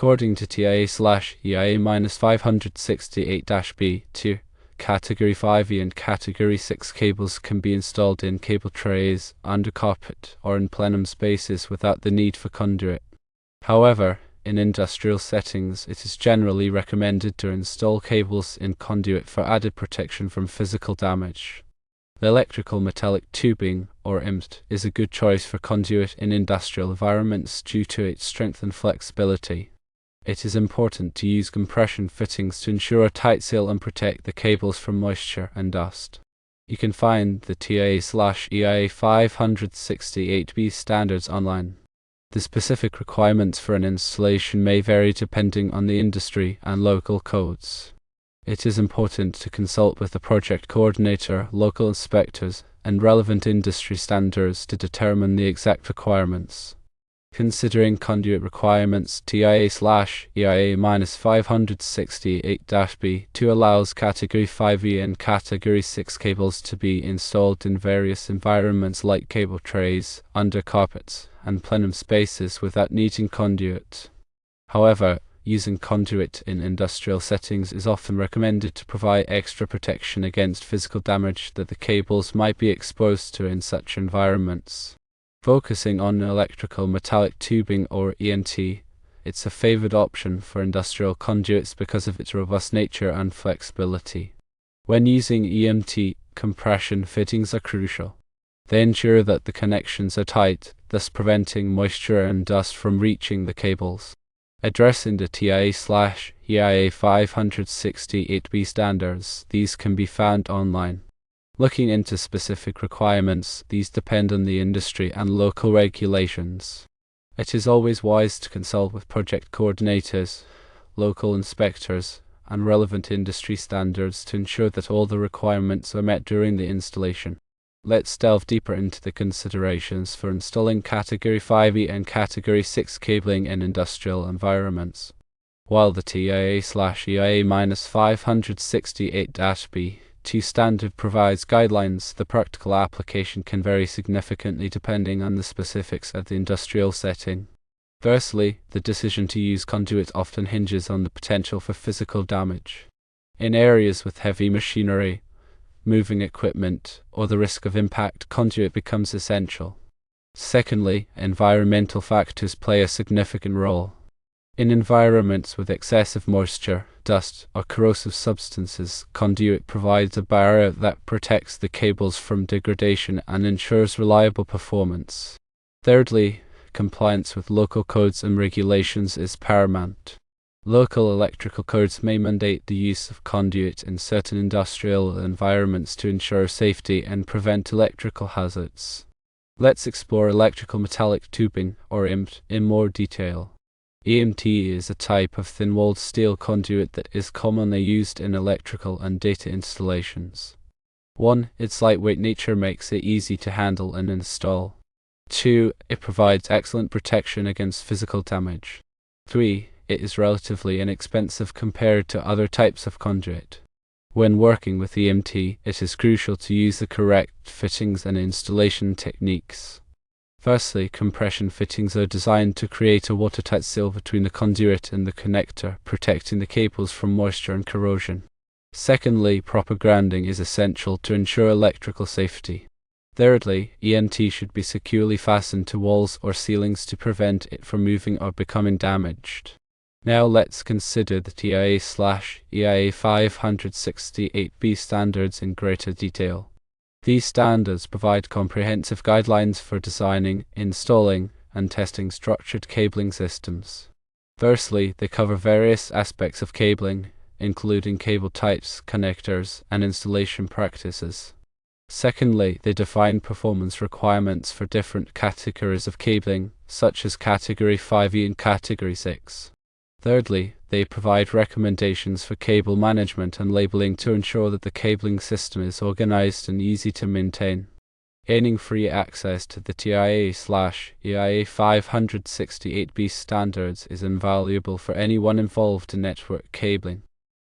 According to TIA/EIA-568-B2, Category 5E and Category 6 cables can be installed in cable trays, under carpet, or in plenum spaces without the need for conduit. However, in industrial settings, it is generally recommended to install cables in conduit for added protection from physical damage. The electrical metallic tubing, or IMT, is a good choice for conduit in industrial environments due to its strength and flexibility. It is important to use compression fittings to ensure a tight seal and protect the cables from moisture and dust. You can find the TIA/EIA 568B standards online. The specific requirements for an installation may vary depending on the industry and local codes. It is important to consult with the project coordinator, local inspectors, and relevant industry standards to determine the exact requirements. Considering conduit requirements, TIA/EIA-568-B2 allows Category 5E and Category 6 cables to be installed in various environments like cable trays, under carpets, and plenum spaces without needing conduit. However, using conduit in industrial settings is often recommended to provide extra protection against physical damage that the cables might be exposed to in such environments. Focusing on electrical metallic tubing, or EMT, it's a favored option for industrial conduits because of its robust nature and flexibility. When using EMT, compression fittings are crucial. They ensure that the connections are tight, thus preventing moisture and dust from reaching the cables. Addressing the TIA/EIA 568B standards, these can be found online. Looking into specific requirements, these depend on the industry and local regulations. It is always wise to consult with project coordinators, local inspectors, and relevant industry standards to ensure that all the requirements are met during the installation. Let's delve deeper into the considerations for installing Category 5E and Category 6 cabling in industrial environments. While the TIA/EIA-568-B2 standard provides guidelines, the practical application can vary significantly depending on the specifics of the industrial setting. Firstly, the decision to use conduit often hinges on the potential for physical damage. In areas with heavy machinery, moving equipment, or the risk of impact, conduit becomes essential. Secondly, environmental factors play a significant role. In environments with excessive moisture, dust, or corrosive substances, conduit provides a barrier that protects the cables from degradation and ensures reliable performance. Thirdly, compliance with local codes and regulations is paramount. Local electrical codes may mandate the use of conduit in certain industrial environments to ensure safety and prevent electrical hazards. Let's explore electrical metallic tubing, or EMT, in more detail. EMT is a type of thin-walled steel conduit that is commonly used in electrical and data installations. 1. Its lightweight nature makes it easy to handle and install. 2. It provides excellent protection against physical damage. 3. It is relatively inexpensive compared to other types of conduit. When working with EMT, it is crucial to use the correct fittings and installation techniques. Firstly, compression fittings are designed to create a watertight seal between the conduit and the connector, protecting the cables from moisture and corrosion. Secondly, proper grounding is essential to ensure electrical safety. Thirdly, EMT should be securely fastened to walls or ceilings to prevent it from moving or becoming damaged. Now let's consider the TIA/EIA 568B standards in greater detail. These standards provide comprehensive guidelines for designing, installing, and testing structured cabling systems. Firstly, they cover various aspects of cabling, including cable types, connectors, and installation practices. Secondly, they define performance requirements for different categories of cabling, such as Category 5E and Category 6. Thirdly, they provide recommendations for cable management and labeling to ensure that the cabling system is organized and easy to maintain. Gaining free access to the TIA/EIA 568B standards is invaluable for anyone involved in network cabling.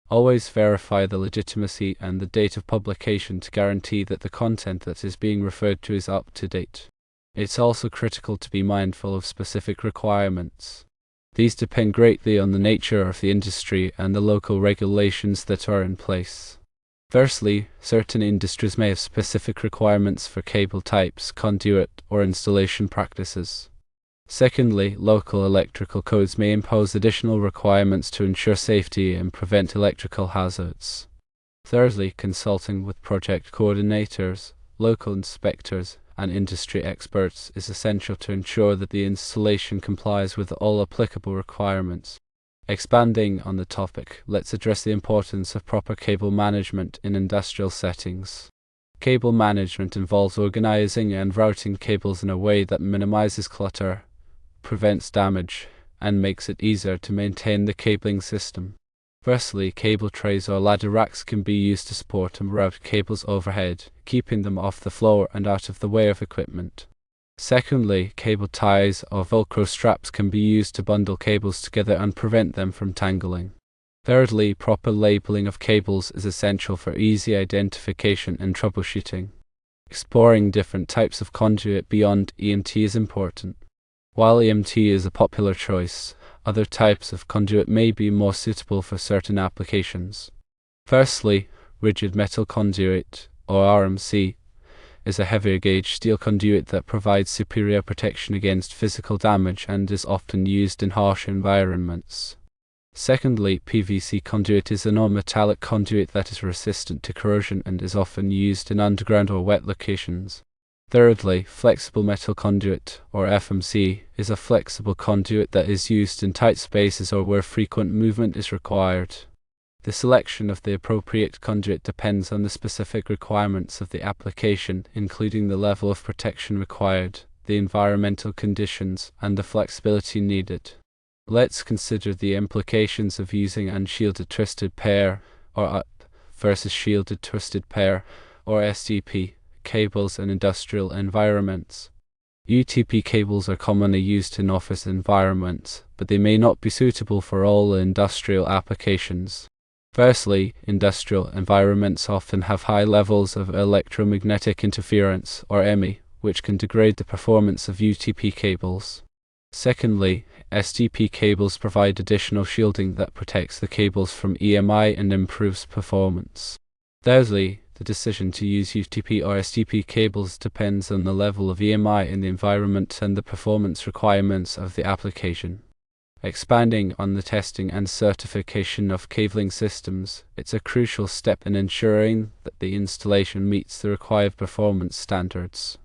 Always verify the legitimacy and the date of publication to guarantee that the content that is being referred to is up to date. It's also critical to be mindful of specific requirements. These depend greatly on the nature of the industry and the local regulations that are in place. Firstly, certain industries may have specific requirements for cable types, conduit, or installation practices. Secondly, local electrical codes may impose additional requirements to ensure safety and prevent electrical hazards. Thirdly, consulting with project coordinators, local inspectors, and industry experts is essential to ensure that the installation complies with all applicable requirements. Expanding on the topic, let's address the importance of proper cable management in industrial settings. Cable management involves organizing and routing cables in a way that minimizes clutter, prevents damage, and makes it easier to maintain the cabling system. Firstly, cable trays or ladder racks can be used to support and route cables overhead, keeping them off the floor and out of the way of equipment. Secondly, cable ties or Velcro straps can be used to bundle cables together and prevent them from tangling. Thirdly, proper labeling of cables is essential for easy identification and troubleshooting. Exploring different types of conduit beyond EMT is important. While EMT is a popular choice, other types of conduit may be more suitable for certain applications. Firstly, rigid metal conduit, or RMC, is a heavier gauge steel conduit that provides superior protection against physical damage and is often used in harsh environments. Secondly, PVC conduit is a non-metallic conduit that is resistant to corrosion and is often used in underground or wet locations. Thirdly, flexible metal conduit, or FMC, is a flexible conduit that is used in tight spaces or where frequent movement is required. The selection of the appropriate conduit depends on the specific requirements of the application, including the level of protection required, the environmental conditions, and the flexibility needed. Let's consider the implications of using unshielded twisted pair, or UP, versus shielded twisted pair, or SDP, cables in industrial environments. UTP cables are commonly used in office environments, but they may not be suitable for all industrial applications. Firstly, industrial environments often have high levels of electromagnetic interference, or EMI, which can degrade the performance of UTP cables. Secondly, SDP cables provide additional shielding that protects the cables from EMI and improves performance. Thirdly, the decision to use UTP or SDP cables depends on the level of EMI in the environment and the performance requirements of the application. Expanding on the testing and certification of cabling systems, it's a crucial step in ensuring that the installation meets the required performance standards.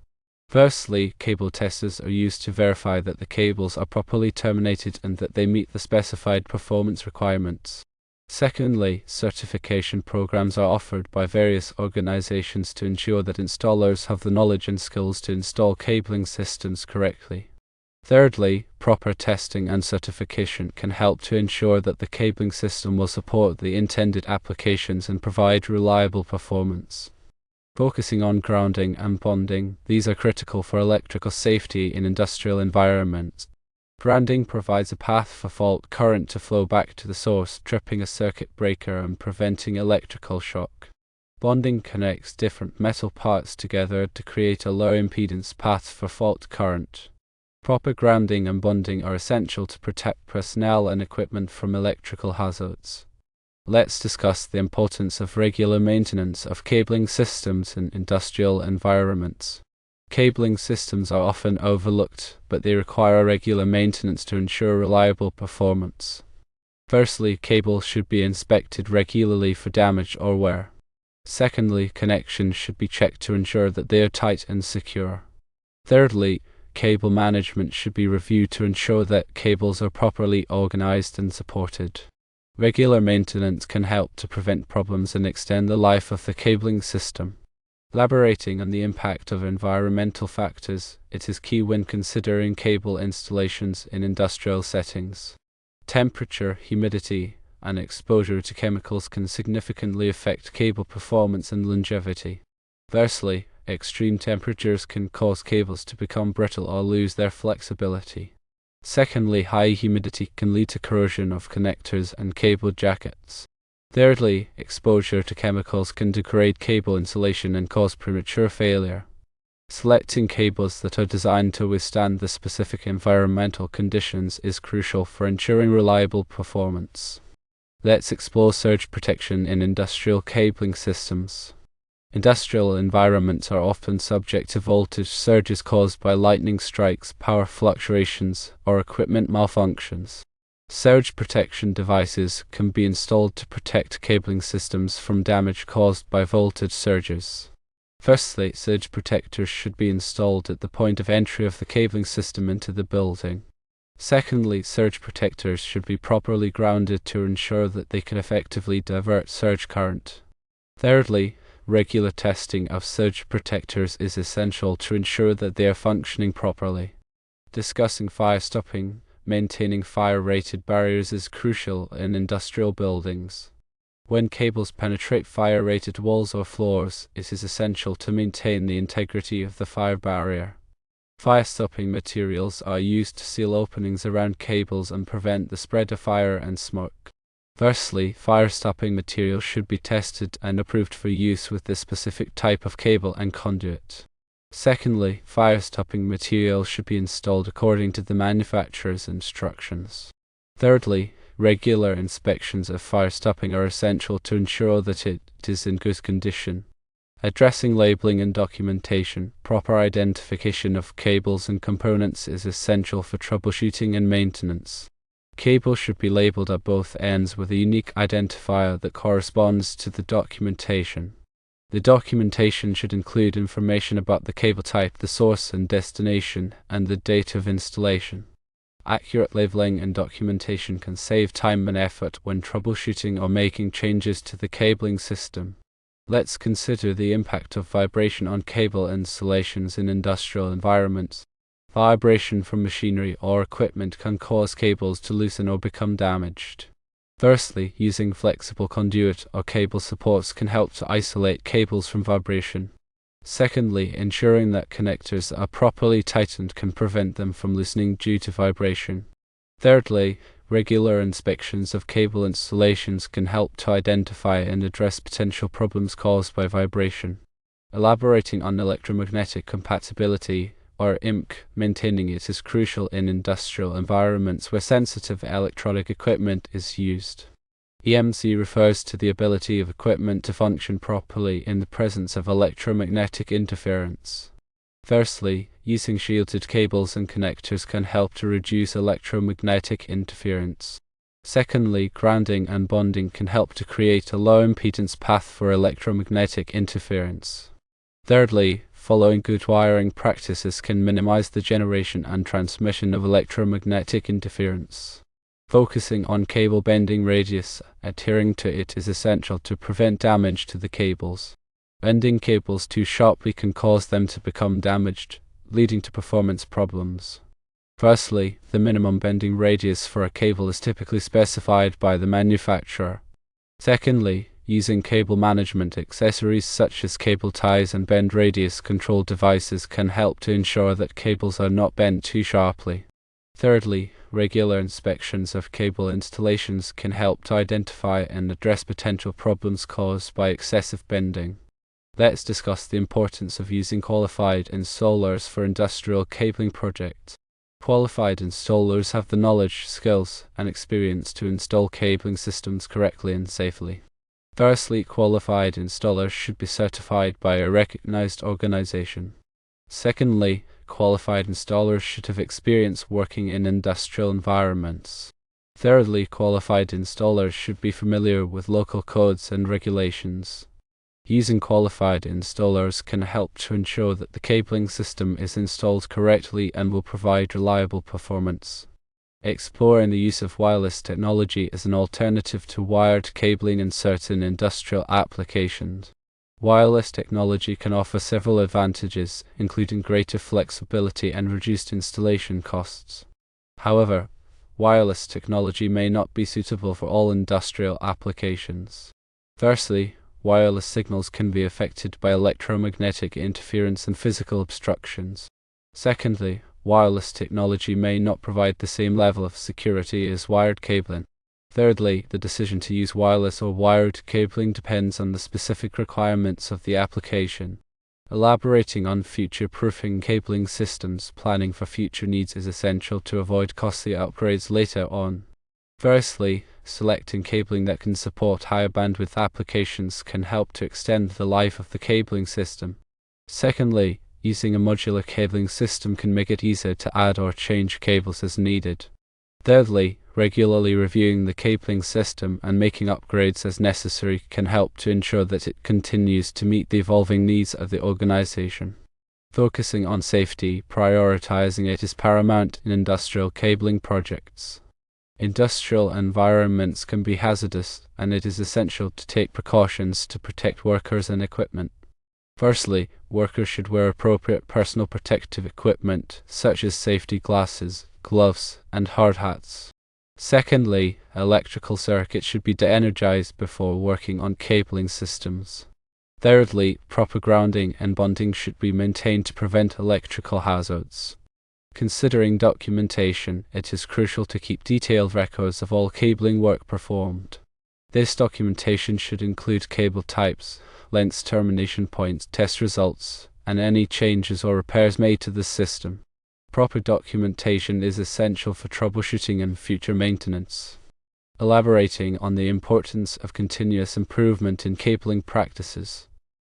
Firstly, cable testers are used to verify that the cables are properly terminated and that they meet the specified performance requirements. Secondly, certification programs are offered by various organizations to ensure that installers have the knowledge and skills to install cabling systems correctly. Thirdly, proper testing and certification can help to ensure that the cabling system will support the intended applications and provide reliable performance. Focusing on grounding and bonding, these are critical for electrical safety in industrial environments. Grounding provides a path for fault current to flow back to the source, tripping a circuit breaker and preventing electrical shock. Bonding connects different metal parts together to create a low impedance path for fault current. Proper grounding and bonding are essential to protect personnel and equipment from electrical hazards. Let's discuss the importance of regular maintenance of cabling systems in industrial environments. Cabling systems are often overlooked, but they require regular maintenance to ensure reliable performance. Firstly, cables should be inspected regularly for damage or wear. Secondly, connections should be checked to ensure that they are tight and secure. Thirdly, cable management should be reviewed to ensure that cables are properly organized and supported. Regular maintenance can help to prevent problems and extend the life of the cabling system. Elaborating on the impact of environmental factors, it is key when considering cable installations in industrial settings. Temperature, humidity, and exposure to chemicals can significantly affect cable performance and longevity. Conversely, extreme temperatures can cause cables to become brittle or lose their flexibility. Secondly, high humidity can lead to corrosion of connectors and cable jackets. Thirdly, exposure to chemicals can degrade cable insulation and cause premature failure. Selecting cables that are designed to withstand the specific environmental conditions is crucial for ensuring reliable performance. Let's explore surge protection in industrial cabling systems. Industrial environments are often subject to voltage surges caused by lightning strikes, power fluctuations, or equipment malfunctions. Surge protection devices can be installed to protect cabling systems from damage caused by voltage surges. Firstly, surge protectors should be installed at the point of entry of the cabling system into the building. Secondly, surge protectors should be properly grounded to ensure that they can effectively divert surge current. Thirdly, regular testing of surge protectors is essential to ensure that they are functioning properly. Discussing fire stopping, maintaining fire-rated barriers is crucial in industrial buildings. When cables penetrate fire-rated walls or floors, it is essential to maintain the integrity of the fire barrier. Fire-stopping materials are used to seal openings around cables and prevent the spread of fire and smoke. Firstly, fire-stopping materials should be tested and approved for use with this specific type of cable and conduit. Secondly, fire-stopping materials should be installed according to the manufacturer's instructions. Thirdly, regular inspections of fire stopping are essential to ensure that it is in good condition. Addressing labeling and documentation, proper identification of cables and components is essential for troubleshooting and maintenance. Cables should be labeled at both ends with a unique identifier that corresponds to the documentation. The documentation should include information about the cable type, the source and destination, and the date of installation. Accurate labeling and documentation can save time and effort when troubleshooting or making changes to the cabling system. Let's consider the impact of vibration on cable installations in industrial environments. Vibration from machinery or equipment can cause cables to loosen or become damaged. Firstly, using flexible conduit or cable supports can help to isolate cables from vibration. Secondly, ensuring that connectors are properly tightened can prevent them from loosening due to vibration. Thirdly, regular inspections of cable installations can help to identify and address potential problems caused by vibration. Elaborating on electromagnetic compatibility, or IMC, maintaining it is crucial in industrial environments where sensitive electronic equipment is used. EMC refers to the ability of equipment to function properly in the presence of electromagnetic interference. Firstly, using shielded cables and connectors can help to reduce electromagnetic interference. Secondly, grounding and bonding can help to create a low impedance path for electromagnetic interference. Thirdly, following good wiring practices can minimize the generation and transmission of electromagnetic interference. Focusing on cable bending radius, adhering to it is essential to prevent damage to the cables. Bending cables too sharply can cause them to become damaged, leading to performance problems. Firstly, the minimum bending radius for a cable is typically specified by the manufacturer. Secondly, using cable management accessories such as cable ties and bend radius control devices can help to ensure that cables are not bent too sharply. Thirdly, regular inspections of cable installations can help to identify and address potential problems caused by excessive bending. Let's discuss the importance of using qualified installers for industrial cabling projects. Qualified installers have the knowledge, skills, and experience to install cabling systems correctly and safely. Firstly, qualified installers should be certified by a recognized organization. Secondly, qualified installers should have experience working in industrial environments. Thirdly, qualified installers should be familiar with local codes and regulations. Using qualified installers can help to ensure that the cabling system is installed correctly and will provide reliable performance. Exploring the use of wireless technology as an alternative to wired cabling in certain industrial applications. Wireless technology can offer several advantages, including greater flexibility and reduced installation costs. However, wireless technology may not be suitable for all industrial applications. Firstly, wireless signals can be affected by electromagnetic interference and physical obstructions. Secondly, wireless technology may not provide the same level of security as wired cabling. Thirdly, the decision to use wireless or wired cabling depends on the specific requirements of the application. Elaborating on future-proofing cabling systems, planning for future needs is essential to avoid costly upgrades later on. Firstly, selecting cabling that can support higher bandwidth applications can help to extend the life of the cabling system. Secondly, using a modular cabling system can make it easier to add or change cables as needed. Thirdly, regularly reviewing the cabling system and making upgrades as necessary can help to ensure that it continues to meet the evolving needs of the organization. Focusing on safety, prioritizing it is paramount in industrial cabling projects. Industrial environments can be hazardous, and it is essential to take precautions to protect workers and equipment. Firstly, workers should wear appropriate personal protective equipment, such as safety glasses, gloves, and hard hats. Secondly, electrical circuits should be de-energized before working on cabling systems. Thirdly, proper grounding and bonding should be maintained to prevent electrical hazards. Considering documentation, it is crucial to keep detailed records of all cabling work performed. This documentation should include cable types, lengths, termination points, test results, and any changes or repairs made to the system. Proper documentation is essential for troubleshooting and future maintenance. Elaborating on the importance of continuous improvement in cabling practices.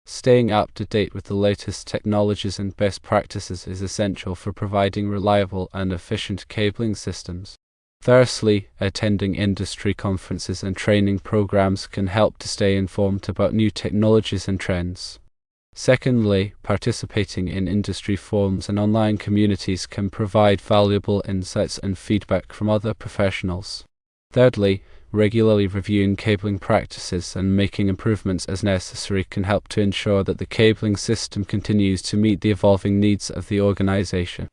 Staying up to date with the latest technologies and best practices is essential for providing reliable and efficient cabling systems. Firstly, attending industry conferences and training programs can help to stay informed about new technologies and trends. Secondly, participating in industry forums and online communities can provide valuable insights and feedback from other professionals. Thirdly, regularly reviewing cabling practices and making improvements as necessary can help to ensure that the cabling system continues to meet the evolving needs of the organization.